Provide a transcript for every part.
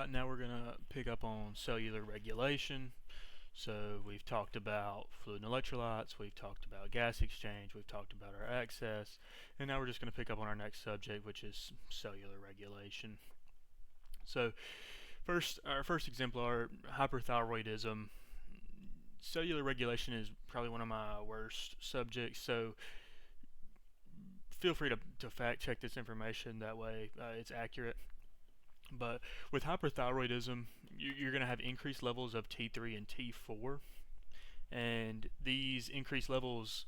Alright, now we're going to pick up on cellular regulation. So we've talked about fluid and electrolytes, we've talked about gas exchange, we've talked about our access, and now we're just going to pick up on our next subject, which is cellular regulation. So our first exemplar, hyperthyroidism. Cellular regulation is probably one of my worst subjects, so feel free to fact check this information, that way it's accurate. But with hyperthyroidism, you're going to have increased levels of T3 and T4, and these increased levels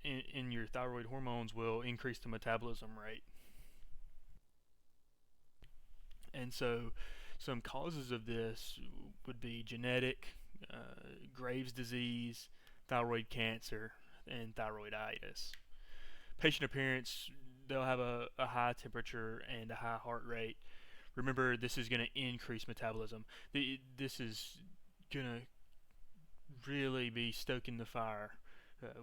in your thyroid hormones will increase the metabolism rate. And so, some causes of this would be genetic, Graves' disease, thyroid cancer, and thyroiditis. Patient appearance, they'll have a high temperature and a high heart rate. Remember, this is going to increase metabolism. This is going to really be stoking the fire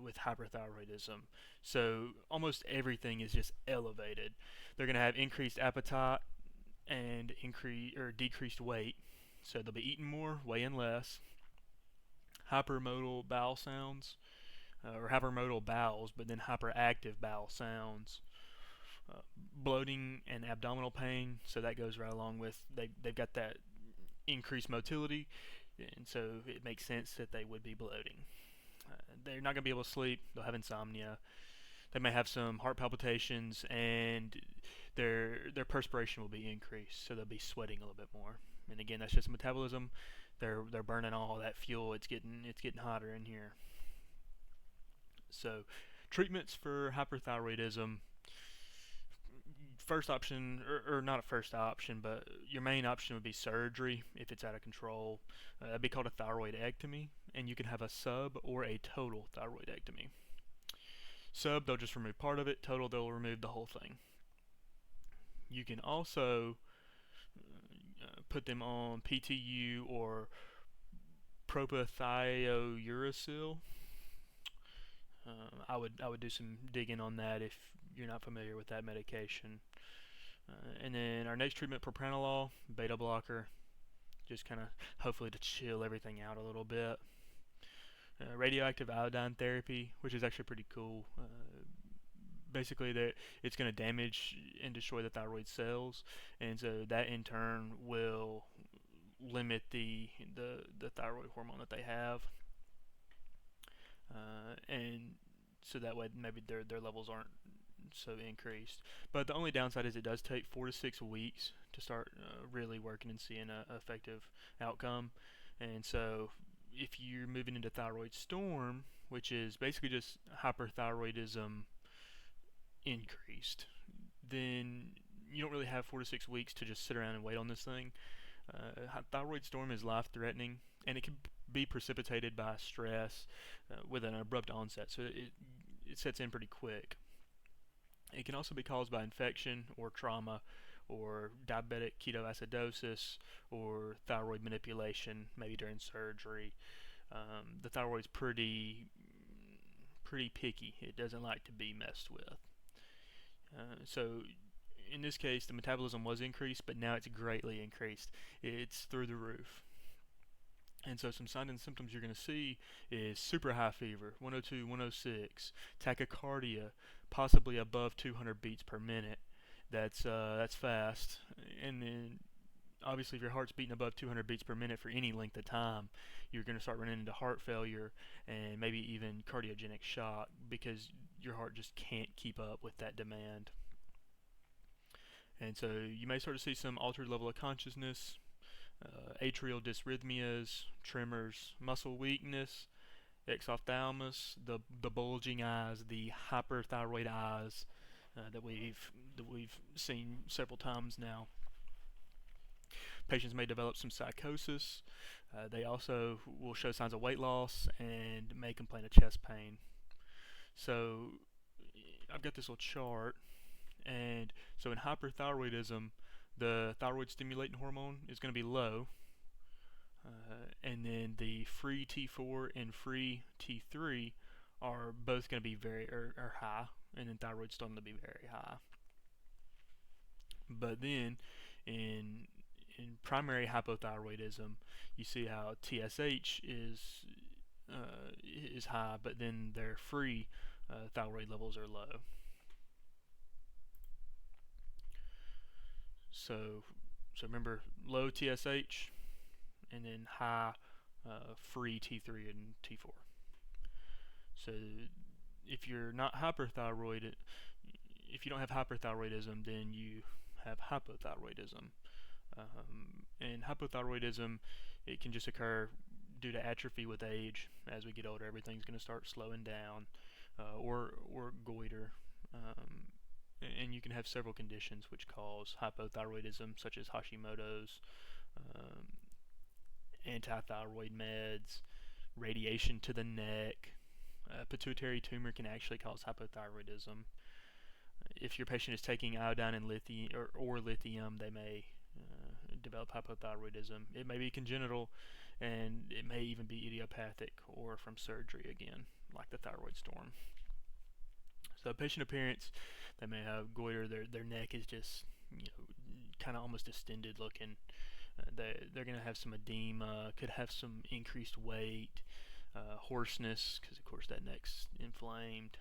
with hyperthyroidism. So almost everything is just elevated. They're going to have increased appetite and decreased weight. So they'll be eating more, weighing less. Hypermodal bowel sounds, or hypermodal bowels, but then hyperactive bowel sounds. Bloating and abdominal pain, so that goes right along with they've got that increased motility, and so it makes sense that they would be bloating. They're not going to be able to sleep. They'll have insomnia. They may have some heart palpitations, and their perspiration will be increased, so they'll be sweating a little bit more. And again, that's just metabolism. They're burning all that fuel. It's getting hotter in here. So, treatments for hyperthyroidism. First option, or not a first option, but your main option would be surgery if it's out of control. That'd be called a thyroidectomy, and you can have a sub or a total thyroidectomy. Sub, they'll just remove part of it. Total, they'll remove the whole thing. You can also put them on PTU or propethiouracil. I would do some digging on that if you're not familiar with that medication. And then our next treatment, propranolol, beta blocker, just kind of hopefully to chill everything out a little bit. Radioactive iodine therapy, which is actually pretty cool. Basically, it's going to damage and destroy the thyroid cells, and so that in turn will limit the thyroid hormone that they have. And so that way maybe their levels aren't so increased. But the only downside is it does take 4 to 6 weeks to start really working and seeing an effective outcome. And so if you're moving into thyroid storm, which is basically just hyperthyroidism increased, then you don't really have 4 to 6 weeks to just sit around and wait on this thing. Thyroid storm is life-threatening, and it can be precipitated by stress with an abrupt onset, so it sets in pretty quick. It can also be caused by infection or trauma or diabetic ketoacidosis or thyroid manipulation, maybe during surgery. The thyroid's pretty picky. It doesn't like to be messed with. So in this case, the metabolism was increased, but now it's greatly increased. It's through the roof. And so some signs and symptoms you're going to see is super high fever, 102, 106, tachycardia, possibly above 200 beats per minute. That's fast. And then obviously if your heart's beating above 200 beats per minute for any length of time, you're going to start running into heart failure and maybe even cardiogenic shock because your heart just can't keep up with that demand. And so you may start to see some altered level of consciousness, atrial dysrhythmias, tremors, muscle weakness, exophthalmos, the bulging eyes, the hyperthyroid eyes that we've seen several times now. Patients may develop some psychosis. They also will show signs of weight loss and may complain of chest pain. So I've got this little chart, and so in hyperthyroidism, the thyroid stimulating hormone is going to be low, and then the free T4 and free T3 are both going to be are high, and then thyroid storm to be very high. But then in in primary hypothyroidism, you see how TSH is high, but then their free thyroid levels are low. So, so remember low TSH and then high free T3 and T4. So if you're not hyperthyroid, if you don't have hyperthyroidism, then you have hypothyroidism. And hypothyroidism, it can just occur due to atrophy with age. As we get older, everything's going to start slowing down, or goiter. And you can have several conditions which cause hypothyroidism, such as Hashimoto's, um, antithyroid meds, radiation to the neck. Pituitary tumor can actually cause hypothyroidism. If your patient is taking iodine and lithium or lithium, they may develop hypothyroidism. It may be congenital, and it may even be idiopathic or from surgery again, like the thyroid storm. So patient appearance, they may have goiter. Their neck is just kind of almost distended looking. They're going to have some edema, could have some increased weight, hoarseness, because of course that neck's inflamed.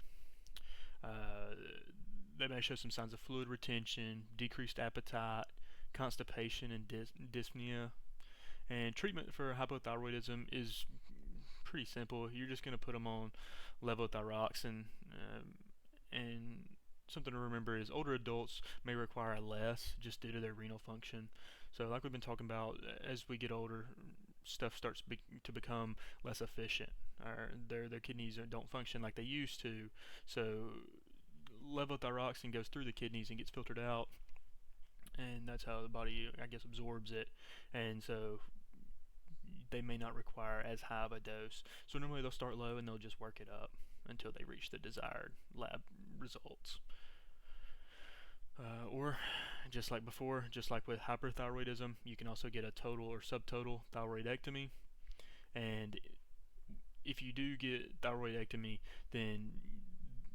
They may show some signs of fluid retention, decreased appetite, constipation, and dyspnea. And treatment for hypothyroidism is pretty simple. You're just going to put them on levothyroxine. And something to remember is older adults may require less just due to their renal function. So like we've been talking about, as we get older, stuff starts to become less efficient. Their kidneys don't function like they used to. So levothyroxine goes through the kidneys and gets filtered out, and that's how the body, I guess, absorbs it. And so they may not require as high of a dose. So normally they'll start low and they'll just work it up until they reach the desired lab results. Or just like before, just like with hyperthyroidism, you can also get a total or subtotal thyroidectomy. And if you do get thyroidectomy, then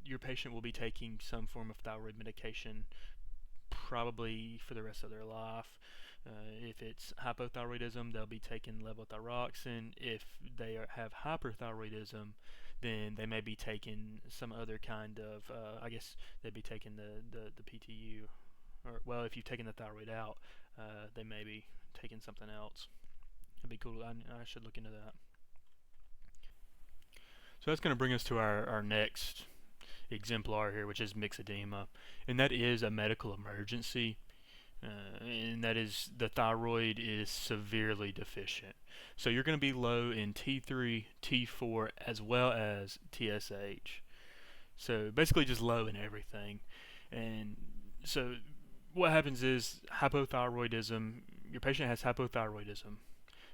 your patient will be taking some form of thyroid medication probably for the rest of their life. If it's hypothyroidism, they'll be taking levothyroxine. If they have hyperthyroidism, then they may be taking some other kind of, I guess they'd be taking the PTU. Or, well, if you've taken the thyroid out, they may be taking something else. It'd be cool. I should look into that. So that's going to bring us to our next exemplar here, which is myxedema. And that is a medical emergency. And that is the thyroid is severely deficient. So you're going to be low in T3, T4, as well as TSH. So basically just low in everything. And so what happens is hypothyroidism, your patient has hypothyroidism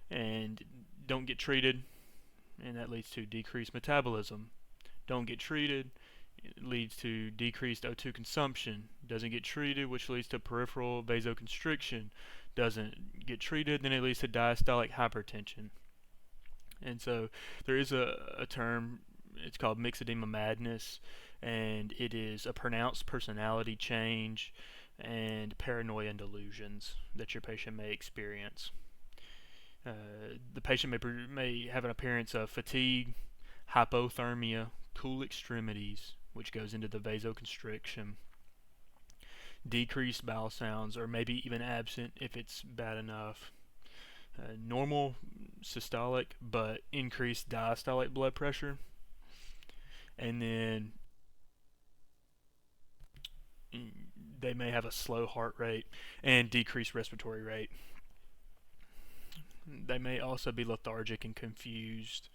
and don't get treated, and that leads to decreased metabolism. Don't get treated, it leads to decreased O2 consumption. Doesn't get treated, which leads to peripheral vasoconstriction. Doesn't get treated, then it leads to diastolic hypertension. And so there is a term, it's called myxedema madness, and it is a pronounced personality change and paranoia and delusions that your patient may experience. The patient may have an appearance of fatigue, hypothermia, cool extremities, which goes into the vasoconstriction, decreased bowel sounds, or maybe even absent if it's bad enough. Normal systolic, but increased diastolic blood pressure. And then they may have a slow heart rate and decreased respiratory rate. They may also be lethargic and confused.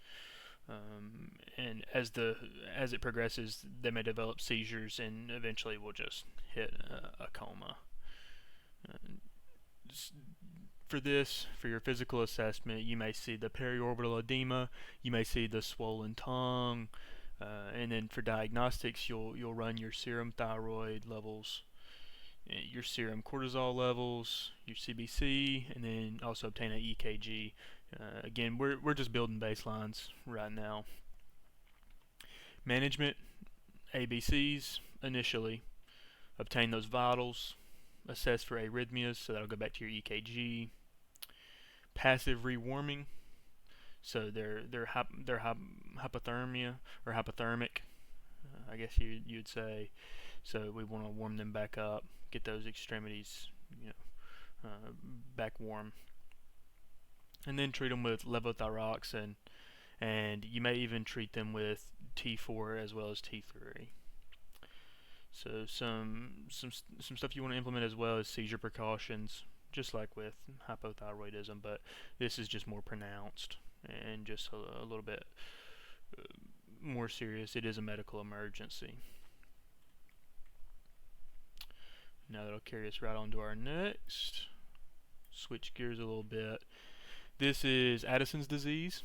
And as it progresses, they may develop seizures and eventually will just hit a coma. For your physical assessment, you may see the periorbital edema, you may see the swollen tongue, and then for diagnostics, you'll run your serum thyroid levels, your serum cortisol levels, your CBC, and then also obtain an EKG. Again, we're just building baselines right now. Management, ABCs initially. Obtain those vitals. Assess for arrhythmias, so that'll go back to your EKG. passive rewarming, so they're hypothermia or hypothermic, I guess you'd say. So we want to warm them back up, get those extremities, back warm, and then treat them with levothyroxine, and you may even treat them with T4 as well as T3. So some stuff you want to implement as well as seizure precautions, just like with hypothyroidism, but this is just more pronounced and just a little bit more serious. It is a medical emergency. Now that'll carry us right on to our next. Switch gears a little bit. This is Addison's disease,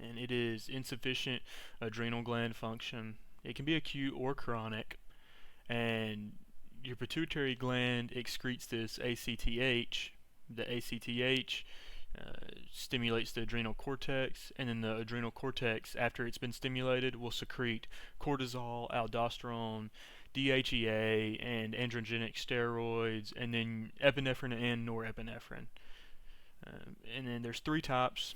and it is insufficient adrenal gland function. It can be acute or chronic, and your pituitary gland excretes this ACTH. The ACTH stimulates the adrenal cortex, and then the adrenal cortex, after it's been stimulated, will secrete cortisol, aldosterone, DHEA, and androgenic steroids, and then epinephrine and norepinephrine. And then there's three types.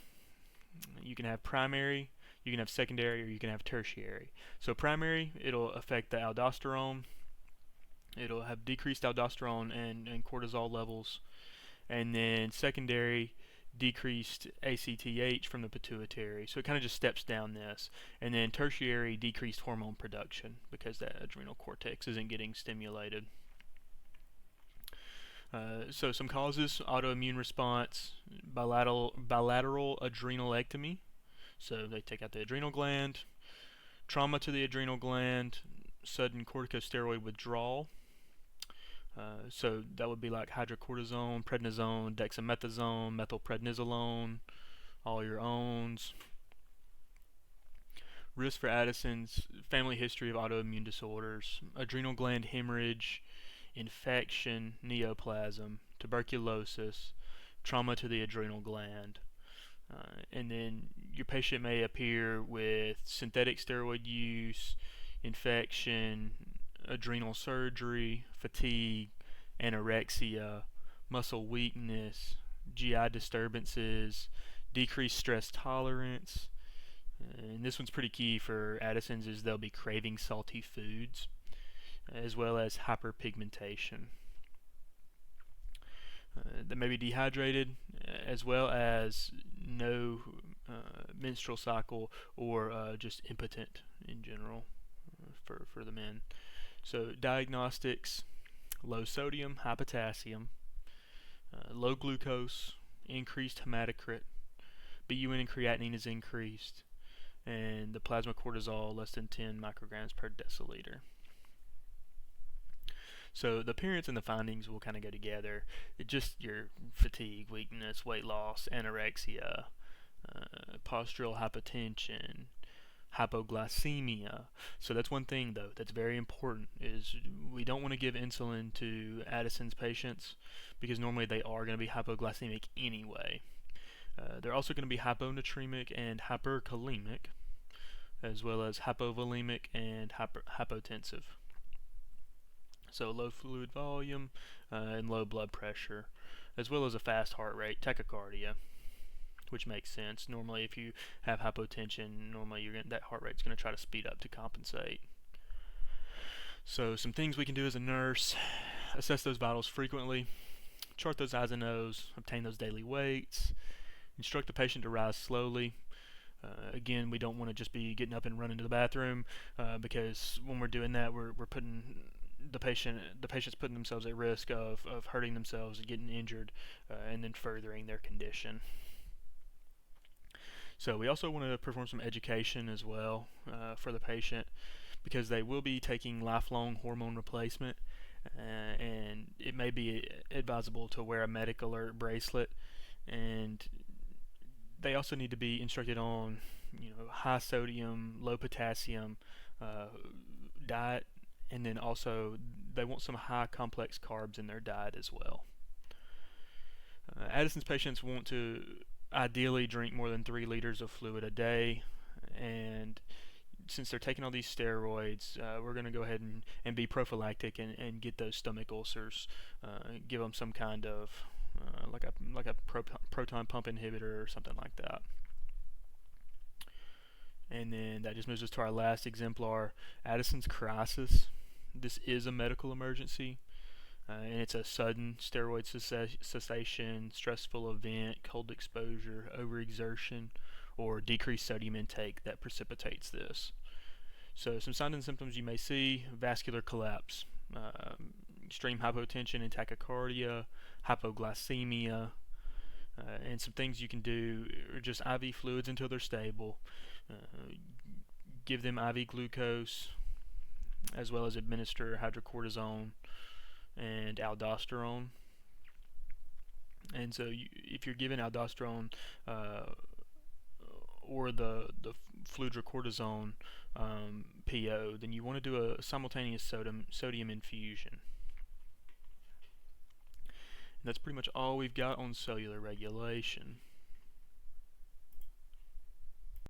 You can have primary, you can have secondary, or you can have tertiary. So primary, it'll affect the aldosterone. It'll have decreased aldosterone and cortisol levels. And then secondary, decreased ACTH from the pituitary. So it kind of just steps down this. And then tertiary, decreased hormone production because that adrenal cortex isn't getting stimulated. So some causes: autoimmune response, bilateral adrenalectomy. So they take out the adrenal gland, trauma to the adrenal gland, sudden corticosteroid withdrawal. So that would be like hydrocortisone, prednisone, dexamethasone, methylprednisolone, all your owns. Risk for Addison's: family history of autoimmune disorders, adrenal gland hemorrhage, infection, neoplasm, tuberculosis, trauma to the adrenal gland. And then your patient may appear with synthetic steroid use, infection, adrenal surgery, fatigue, anorexia, muscle weakness, GI disturbances, decreased stress tolerance. And this one's pretty key for Addison's, is they'll be craving salty foods, as well as hyperpigmentation. They may be dehydrated, as well as no menstrual cycle, or just impotent in general for the men. So diagnostics: low sodium, high potassium, low glucose, increased hematocrit, BUN and creatinine is increased, and the plasma cortisol less than 10 micrograms per deciliter. So the appearance and the findings will kind of go together. Just your fatigue, weakness, weight loss, anorexia, postural hypotension, hypoglycemia. So that's one thing though that's very important, is we don't want to give insulin to Addison's patients because normally they are going to be hypoglycemic anyway. They're also going to be hyponatremic and hyperkalemic, as well as hypovolemic and hypotensive. So low fluid volume and low blood pressure, as well as a fast heart rate, tachycardia, which makes sense. Normally if you have hypotension, normally that heart rate's going to try to speed up to compensate. So some things we can do as a nurse: assess those vitals frequently, chart those I's and O's, obtain those daily weights, instruct the patient to rise slowly. Again, we don't want to just be getting up and running to the bathroom, because when we're doing that, we're putting the patient's putting themselves at risk of hurting themselves and getting injured, and then furthering their condition. So we also want to perform some education as well for the patient, because they will be taking lifelong hormone replacement, and it may be advisable to wear a medic alert bracelet, and they also need to be instructed on high sodium, low potassium diet, and then also they want some high complex carbs in their diet as well. Addison's patients want to ideally drink more than 3 liters of fluid a day, and since they're taking all these steroids, we're going to go ahead and be prophylactic and get those stomach ulcers, give them some kind of like a proton pump inhibitor or something like that. And then that just moves us to our last exemplar, Addison's crisis. This is a medical emergency, and it's a sudden steroid cessation, stressful event, cold exposure, overexertion, or decreased sodium intake that precipitates this. So some signs and symptoms you may see: vascular collapse, extreme hypotension and tachycardia, hypoglycemia, and some things you can do are just IV fluids until they're stable. Give them IV glucose, as well as administer hydrocortisone and aldosterone. And so if you're given aldosterone or the fludrocortisone PO, then you want to do a simultaneous sodium infusion. And that's pretty much all we've got on cellular regulation.